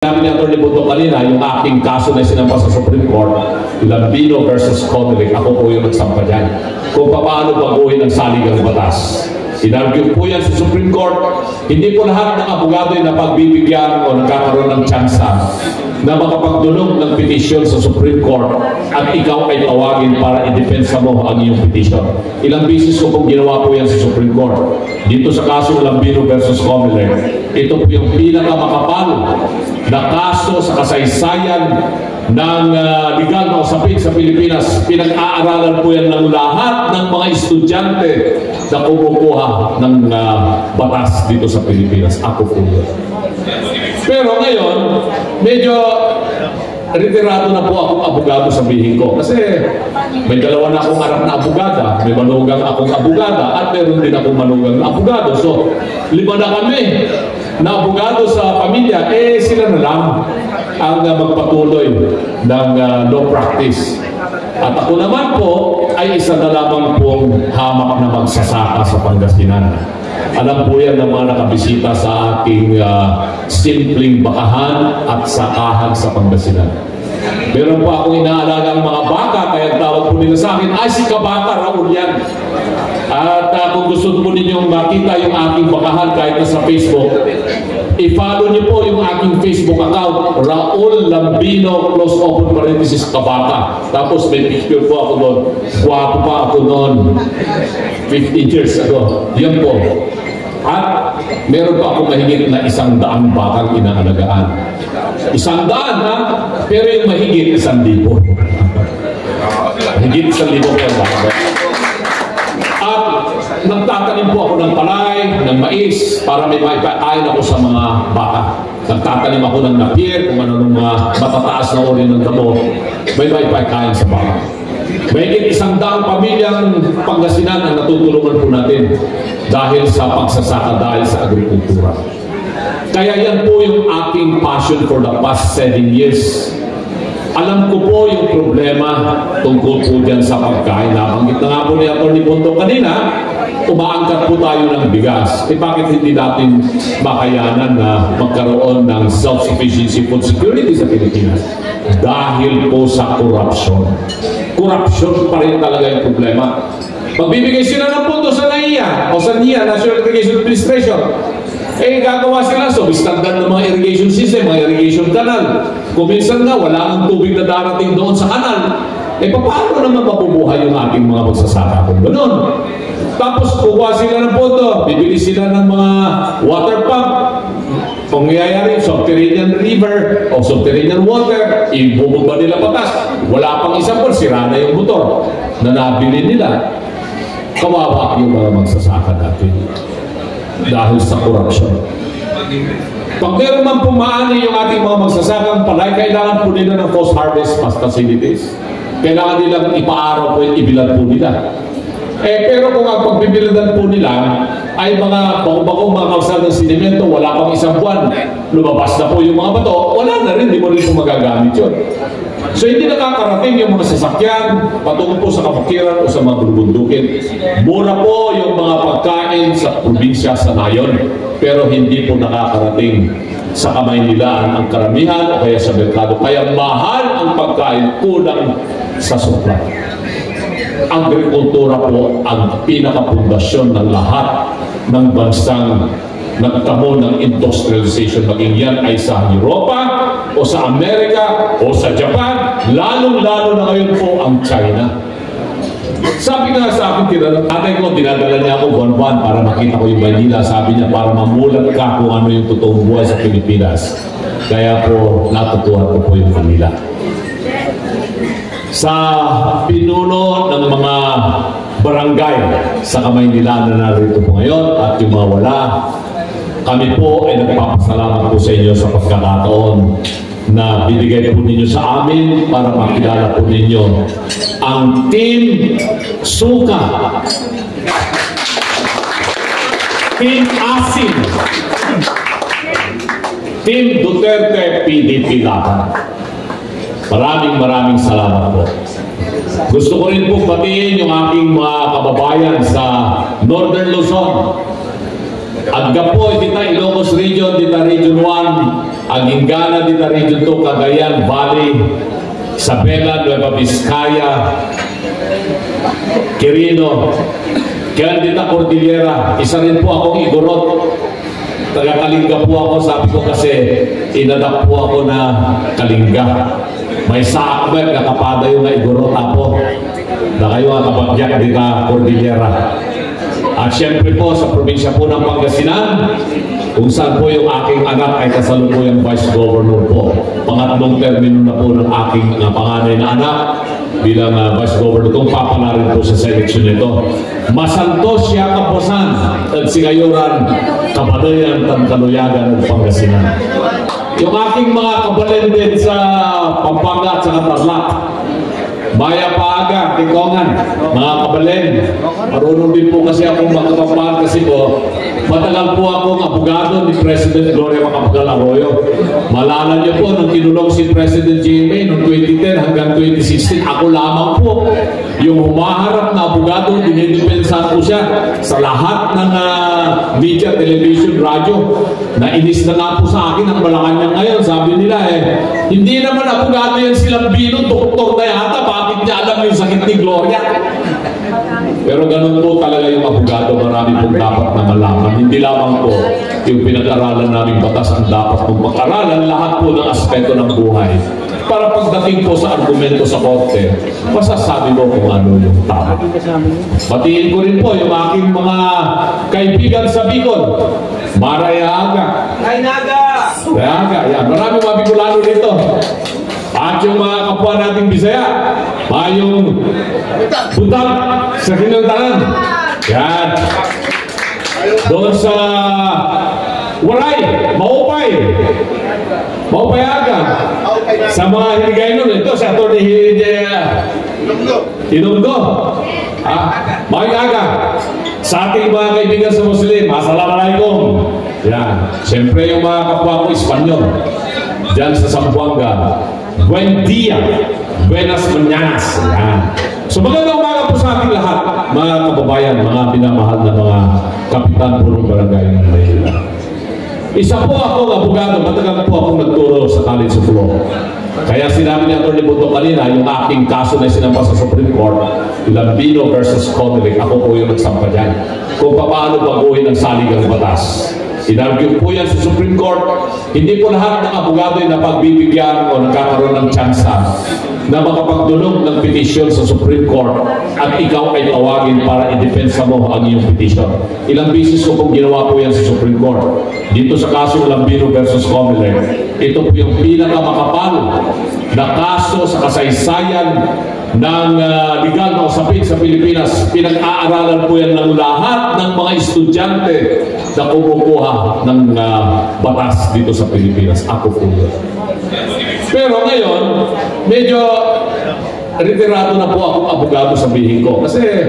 Sabi ni Atty. Boto kanina, yung aking kaso na sinampa sa Supreme Court, Lambino versus Comelec, ako po yung nagsampa dyan. Kung paano baguhin ang saligang batas. Inargue po yan sa Supreme Court. Hindi po lahat ng abogado ay napagbibigyan o nagkakaroon ng tsansa na makapagdulog ng petisyon sa Supreme Court at ikaw ay tawagin para i-depensa mo ang iyong petisyon. Ilang bisis ko pong ginawa po yan sa Supreme Court. Dito sa kaso Lambino versus Comelec, ito po yung pinakamakapal na kaso sa kasaysayan ng legal na usapin sa Pilipinas. Pinag-aaralan po yan ng lahat ng mga estudyante na kumukuha ng batas dito sa Pilipinas. Ako po yun. Pero ngayon, medyo retirado na po akong abogado, sabihin ko. Kasi may dalawa na akong anak na abogada, may manugang akong abogada, at meron din akong manugang na abogado. So, 5 na kami na abogado sa pamilya, sila na lang ang magpatuloy ng law practice. At ako naman po ay isa na lamang pong hamak na magsasaka sa Pangasinan. Alam po yan ng mga nakabisita sa aking simpleng bakahan at sakahan sa Pangasinan. Meron po akong inaalagang mga baka, kaya tawag po nila sa akin, ay si Kabaka Raul yan. At kung gusto po ninyong makita yung aking bakahan kahit na sa Facebook, i-follow niyo po yung aking Facebook account, Raul Lambino, close open parenthesis, Kabaka. Tapos may picture po ako doon. Guwapo pa ako noon, 15 years ago. Yan po. At meron pa ako mahigit na 100 bakang inaalagaan. 100 ha? Pero yung mahigit 1,000. Mahigit 1,000 po yung baka. At nagtatanim po ako ng palay, ng mais, para may maipain ako sa mga baka. Nagtatanim ako ng napier, kung ano ng matataas na uri ng damo, may maipain sa baka. Mahigit 100 pamilyang Pangasinan ang natutulungan po natin dahil sa pagsasaka, dahil sa agrikultura. Kaya yan po yung aking passion for the past 7 years. Alam ko po yung problema tungkol po dyan sa pagkain. Nabanggit na nga po ni Atty. Boto kanina, umaangkat po tayo ng bigas. Bakit hindi natin makayanan na magkaroon ng self-sufficiency food security sa Pilipinas? Dahil po sa corruption. Corruption pa rin talaga yung problema. Magbibigay sila ng pundo sa NAIA o sa NIA, National Irrigation Administration. Gagawa sila, substandard ng mga irrigation system, mga irrigation canal. Kung minsan nga, wala ang tubig na darating doon sa kanal. Paano naman mabubuhay yung ating mga magsasaka kung gano'n? Tapos, kukuha sila ng pondo, bibili sila ng mga water pump. Kung nangyayari, subterranean river o subterranean water, ibubog nila patas. Wala pang isang buwan, sira na yung motor na nabili nila. Kawawa yung mga magsasaka natin dahil sa corruption. Pag meron man pumaani yung ating mga magsasakang palay, kailangan po nila ng post-harvest facilities. Kailangan nilang ipaaraw po at ibilad po nila. Pero kung ang pagbibilidan po nila ay mga bago-bagong mga kalsada ng sinimento, wala pang isang buwan, lumabas na po yung mga bato, wala na rin, di mo rin po magagamit yun. So hindi nakakarating yung mga sasakyan patungo po sa kapakiran o sa mga bulubundukin. Mura po yung mga pagkain sa probinsya sa Nayon, pero hindi po nakakarating sa kamay nila ang karamihan o kaya sa merkado. Kaya mahal ang pagkain, kulang sa supply. Agrikultura po ang pinakapundasyon ng lahat ng bansang nagtamo ng industrialization, maging yan ay sa Europa o sa Amerika o sa Japan, lalong-lalo na ngayon po ang China. Sabi nga sa akin, tatay ko, dinadala niya ako buwan-buwan para makita ko yung Manila. Sabi niya, para mamulat ka kung ano yung totoong buhay sa Pilipinas. Kaya po, natutuhan ko po yung Manila. Sa pinuno ng mga barangay sa kamay nila na narito po ngayon at yung mga wala, kami po ay nagpapasalamat po sa inyo sa pagkakataon na binigay po ninyo sa amin para makilala po ninyo ang Team Suka, Team Asin, Team Duterte PDP Laban. Maraming salamat po. Gusto ko rin po batiin yung aking mga kababayan sa Northern Luzon. Agga po, dita Ilocos Region, dita Region 1, Agingana din na region to, Cagayan Valley, Isabela, Nueva Vizcaya, Quirino, Candida Cordillera. Isa rin po akong Igorot. Taga-Kalinga po ako, sabi ko kasi inadapt po ako na Kalinga. May saakbet, nakapada yung na Igorot ako. Na kayo ang kabagyak din na Cordillera. At syempre po sa probinsya po ng Pangasinan, kung saan po yung aking anak ay kasalukuyang Vice Governor po. Pangatlong termino na po ng aking panganay na anak bilang Vice Governor kung papalarin po sa eleksyon nito. Masantos siya kaposan at sigayuran kapadayan ng Kaluyagan ng Pangasinan. Yung aking mga kabalen din sa Pampanga at sa Tarlac, Maya Paaga, Tikongan, mga kabalen. Marunong din po kasi akong magkapapaan kasi po, matagal po akong abogado ni President Gloria Macapagal Arroyo. Malala niyo po, nung kinulong si President GMA noong 2010 hanggang 2016, ako lamang po yung humaharap na abogado, dinidepensa po siya sa lahat ng media, television, radyo. Nainis na nga po sa akin ang Malacanang ngayon. Sabi nila hindi naman abogado yan silang Bino, doktor na yata, bakit niya alam yung sakit ni Gloria? Pero ganun po talaga yung abogado, marami pong dapat na malaman. Hindi lamang po yung pinag-aralan namin batas ang dapat pong pag-aralan, lahat po ng aspeto ng buhay. Para pagdating po sa argumento sa korte, masasabi mo kung ano yung tama. Batiin ko rin po yung aking mga kaibigan sa Bicol. Marayaga. Marayaga, yan. Marami mga Bicolano dito. At yung mga kapwa nating Bisaya, yung Butag sa Kinantanan. Yan. Doon sa Waray, Maupayaga. Sa mga Hiligay nun, ito sa Atty. Hinunggo. Mayaga. Sa ating mga kaibigan sa Muslim, Assalamualaikum. Yan. Siyempre yung mga kapwa ko Espanyol. Diyan sa Zamboanga. Buen dia. Buenas mañanas. Yan. So magandang umaga po sa ating lahat, mga kababayan, mga pinamahal na mga kapitan po ng barangay ng Maynila. Isa po akong abogado, matagal po akong nagturo sa College of Law. Kaya sinabi ni Atty. Buto kanina, yung aking kaso na sinampa sa Supreme Court, Lambino versus Conrick, ako po yung nagsampa dyan. Kung paano baguhin ang saligang batas. Inargue po yan sa Supreme Court. Hindi po lahat ng abogado ay napagbibigyan o nagkakaroon ng tsansa na makapagdulog ng petisyon sa Supreme Court at ikaw ay tawagin para i-depensa mo ang iyong petisyon. Ilang bisis ko pong ginawa po yan sa Supreme Court. Dito sa kaso Lambino versus Comelec, ito po yung pinakamakapal na kaso sa kasaysayan ng legal na usapin sa Pilipinas. Pinag-aaralan po yan ng lahat ng mga estudyante na kumukuha ng batas dito sa Pilipinas. Ako po yun. Pero ngayon, medyo retirado na po akong abogado, sabihin ko. Kasi